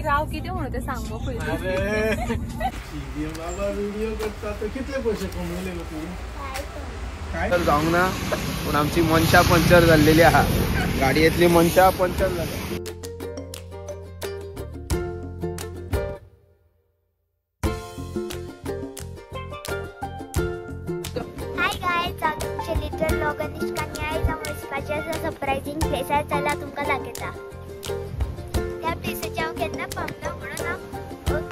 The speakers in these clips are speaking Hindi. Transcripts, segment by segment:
राव किती म्हणते सांग मग पहिले. अरे बाबा व्हिडिओ करता तर कितले पैसे कमवले तू काय तर जाऊ ना. पण आमची मनशा पंक्चर झालेली आहे. गाडीतली मनशा पंक्चर झाली. लिटल ब्लॉग निष्कान्या आयज सरप्राइजिंग प्लेस आहे. चला तुमका दाखयता. त्या प्लेसाचे हांव केन्ना पावना म्हणून हांव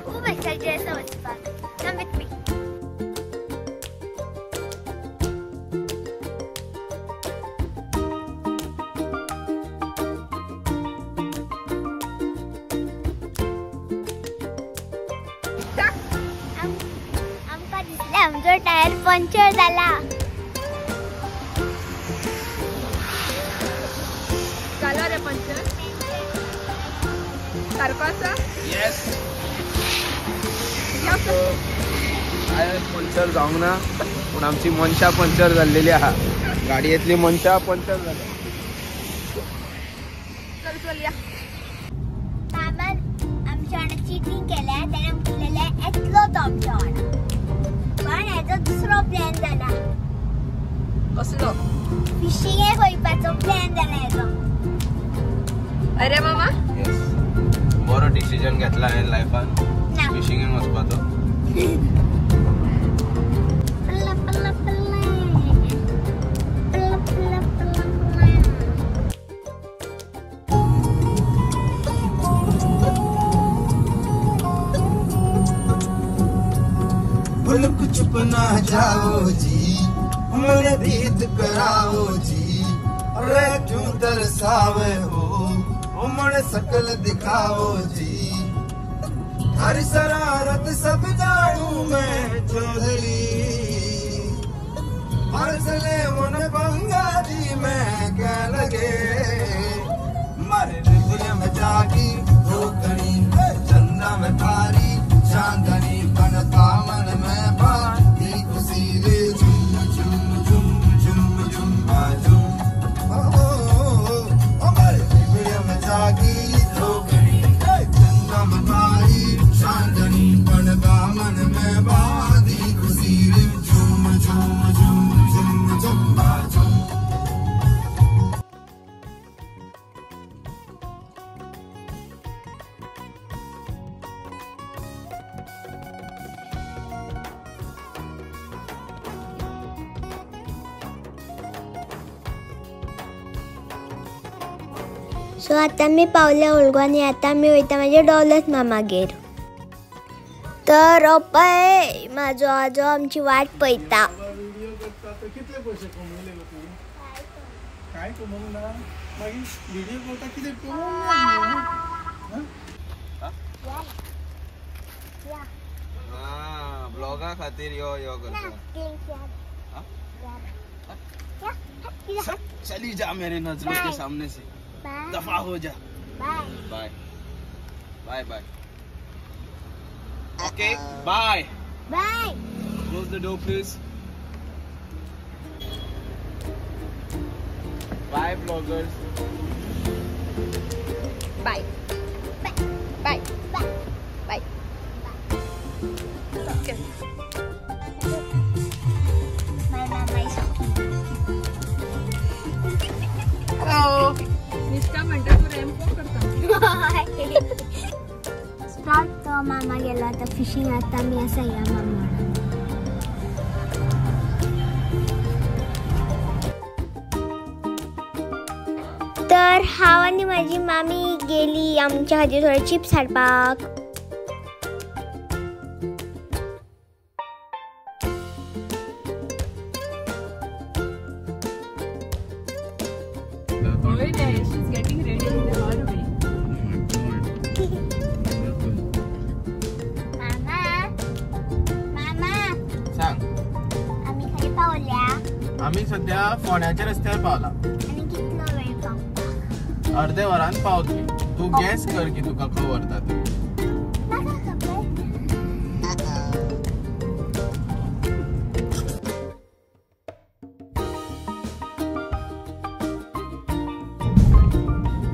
खूब एक्सायटेड आसा वचपाक. Come with me. आमकां दिसलें आमचो टायर पंक्चर जाला. झालं रे पंक्चर सारखं. येस पंक्चर जाऊ ना. पण आमची मनशा पंक्चर झालेली आहे. गाडीतली मनशा पंक्चर झाली. चल या. मामान आमच्या वांगडा चीटिंग केल्या. त्याने म्हटलेले येतलो तो आमच्या वांगडा. पण हेजो दुसरो प्लॅन जाला. कसलो? फिशिंगेक वयपाचो प्लॅन जाला हेजो. अरे मामा बरो डिसिजन घेतला हांवें लायफान. फिशिंगेक वचपाचो. चुप ना जाओ जी मेरे दीद कराओ जी. अरे क्यों तरसावे हो उमड़ सकल दिखाओ जी. हर शरारत सब जानू मैं चौधरी. हरसले मन पंगा जी मैं क्या लगे. मर हृदय में जागी धोकड़ी चंदा में तारी चांदनी बनता मन में बाती खुशी रे. झुम झुम झुम झुम झुम झुम. मर हृदय में जागी धोकड़ी चंदा में तारी चांदनी बनता मन में बाती खुशी रे. झुम झुम झुम झुम झुम झुम. सो आता मी पावले ओळगोनी. आता मी वयता माझ्या डॉलस मामागेर. तर पळय माझो आजो आमची वाट पळयता. व्हिडिओ करता तर कितले पैसे कमवले तू काय कमवला. मागीर व्हिडिओ करता कितें ब्लॉगा खातीर यो यो करता. चली जा मेरे नजरों के सामने से. दफा हो जा. Bye bye bye. Okay bye bye. Close the door please. Bye bloggers. Bye bye bye bye. Okay my मामा इज निष्का म्हणता तू रॅम्प वॉक करता. स्टार्ट. तो मामा गेला आता फिशिंग. आता मी असं या मामा. तर हाव आणि माझी मामी गेली आमच्या खातीर थोडे चिप्स हाडपाक. She's getting ready in the hallway. मामा सांग. आम्ही खाली पावल्या. आम्ही सध्या फोंड्याच्या रस्त्यावर पावला. आणि कितलो वेळ पावता. अर्धे वरान पावतली. तू गॅस कर की तुका खंय व्हरता ते.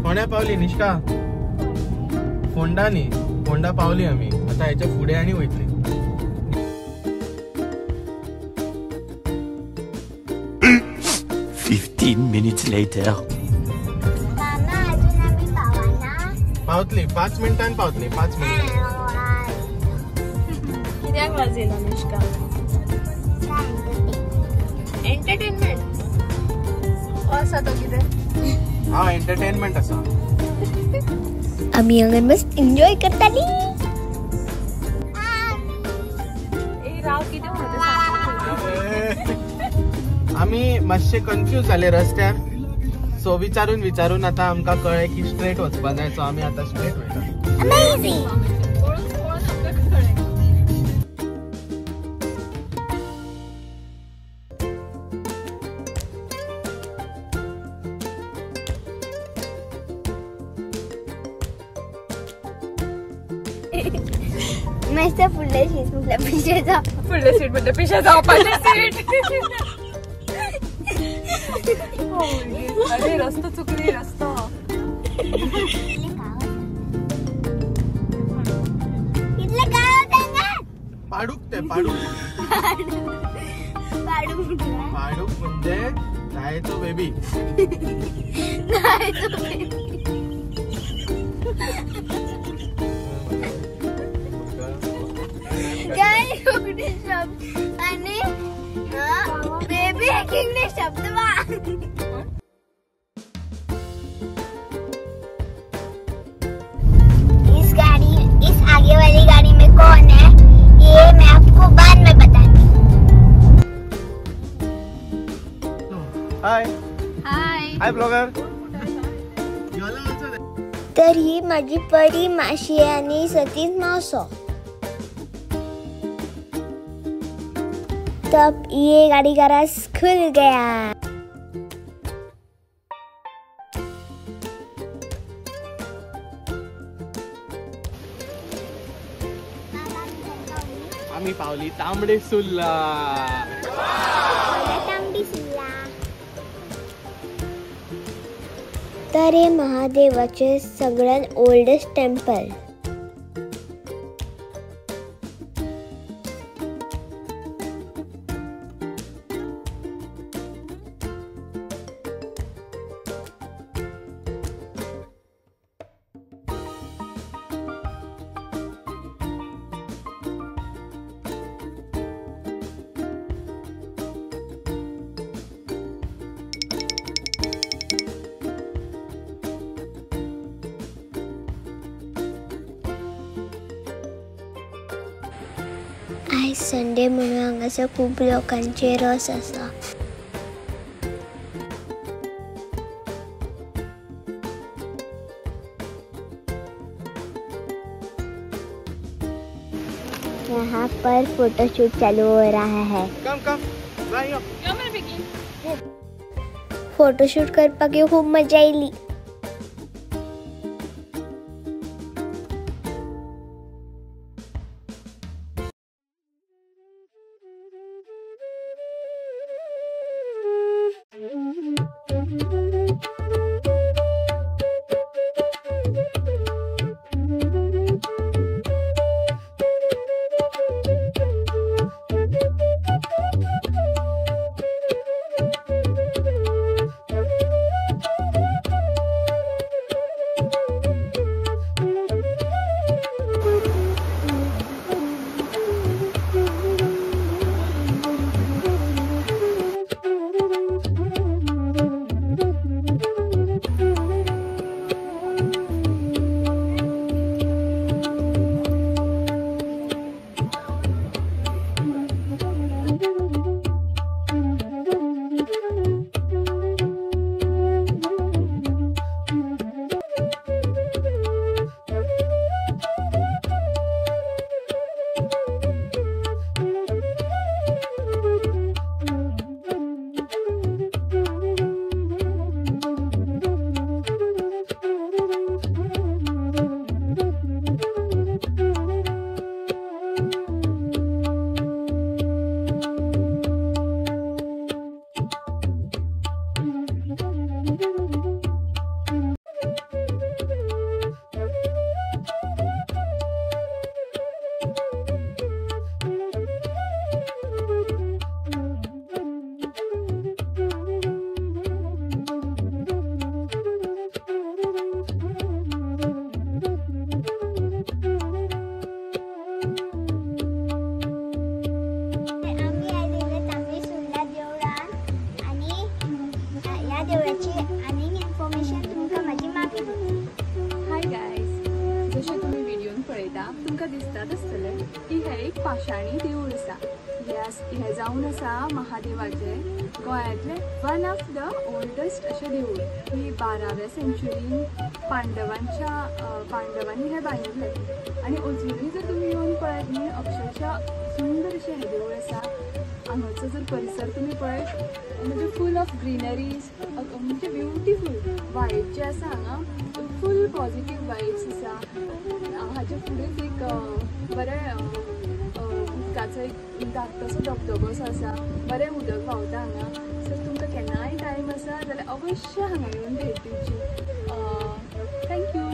फोंड्या पावली निष्का. फोंडा न्ही फोंडा पावली आम्ही आता याच्या पुढे आणि वयतली. 15 minutes later. मामा अजून आम्ही पावाना. पावतली 5 मिनिटांनी पावतली 5 मिनिटांनी. कित्याक वाजेला अनुष्का? एंटरटेनमेंट असं तो कितें? हा एंटरटेनमेंट असा. आम्ही हांगा मस्त एन्जॉय करताली. ए राव कितें म्हणटा सांग. आम्ही मातशे कन्फ्यूज झाले रस्त्यार. सो विचारून आता आमका कळ्ळे की स्ट्रेट वचपा जाय. सो आम्ही आता स्ट्रेट वयता. अमेझिंग. मस्त फुडले सीट म्हटलं पिशेचा. फुडले सीट म्हणजे पिशाचा पाहिजे सीट. अरे रस्तो चुकली रस्तो. इथलं काय होतं ना? पाडूक ते पाडूक. पाडू म्हटलं. पाडूक म्हणजे जायचो बेबी. नाही तो baby. काय एवढे शब्द आणि बेबी हॅकिंग ने शब्द वा. इस आगे वाली गाड़ी में कौन है ये मैं आपको बाद में बताती हूँ. हाय हाय. हाय ब्लॉगर. तर ही माझी परी माशी आहे आणि सतीश मावसो. तब ये गाड़ी का रस खुल गया. आम्ही पावली तांबडे सुल्ला. तर हे महादेवाचे सगळ्यात ओल्डेस्ट टेम्पल. आज संडे म्हणून हांगासर खूप लोकांचे रस आसा. यहाँ पर फोटोशूट चालू हो रहा है. कम जायो. फोटोशूट करपाक खूप मजा आयली. तुमकां दिसतात आसतलें की हें एक पाशाणी देवूळ आसा. हें जावन आसा महादेवाचें गोंयांतलें वन ऑफ द ओल्डस्ट अशें देवूळ. ही 12व्या सेंच्युरीन पांडवांनी हें बांदिल्लें आनी अजुनूय जर तुमी येवन पळयत न्ही अक्षरशः सुंदर अशें हें देवूळ आसा. हांगाचो जर परिसर तुमी पळयत म्हणजे फूल ऑफ ग्रीनरीज म्हणजे ब्युटिफूल वायब्स जे आसा हांगा फूल पॉझिटीव वायब्स आसा. हाचे फुडेंच एक बरें उदकाचो एक धाकटोसो धबधबो आसा. बरें उदक व्हांवता हांगा. सो तुमकां केन्नाय टायम आसा जाल्यार अवश्य हांगा येवन भेट दिवची. थँक्यू.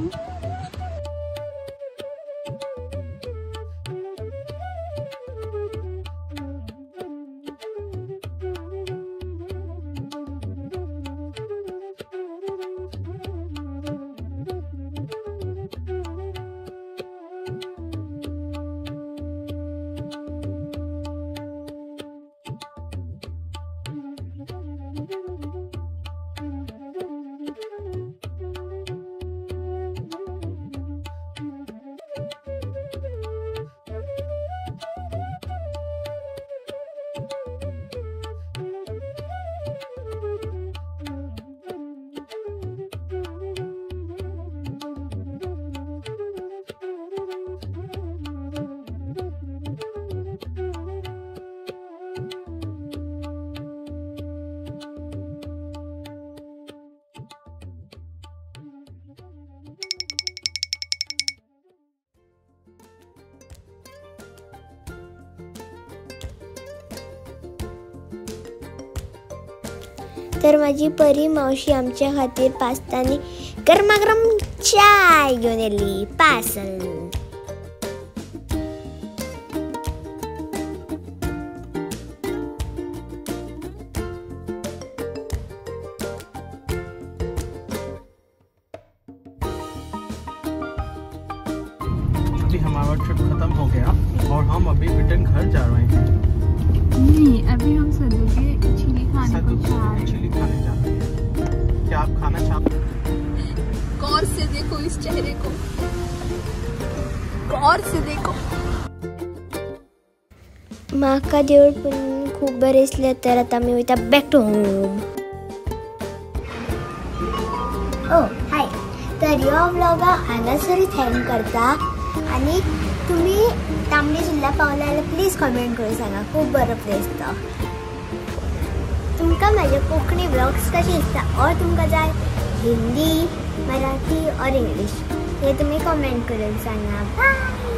तर माझी परी मावशी आमच्या खातीर पास्तानी गरमागरम चाय घेऊन येली पार्सल. अभी हमारा ट्रिप खत्म हो गया और हम अभी रिटर्न घर जा रहे हैं. नहीं, अभी हम सद्दू के चिली खाने को जा रहे हैं. चिली खाने जा रहे हैं. क्या आप खाना चाहते हैं? गौर से देखो इस चेहरे को, गौर से देखो. म्हाका देवूळ पण खूप बरें दिसलें तर आतां आमी वयता बॅक टू होम. हाय. तर ह्यो व्लॉग हांगासरूच एंड करता आनी तुमी तांबडी जिल्ला पावला जाल्यार प्लीज कमेंट करून सांगा. खूब बरो प्लेस तो. तुमकां म्हाजे कोंकणी व्लॉग्स कशे दिसता और तुमकां जाय हिंदी, मराठी और इंग्लिश हे तुमी कमेंट करून सांगा. बाय.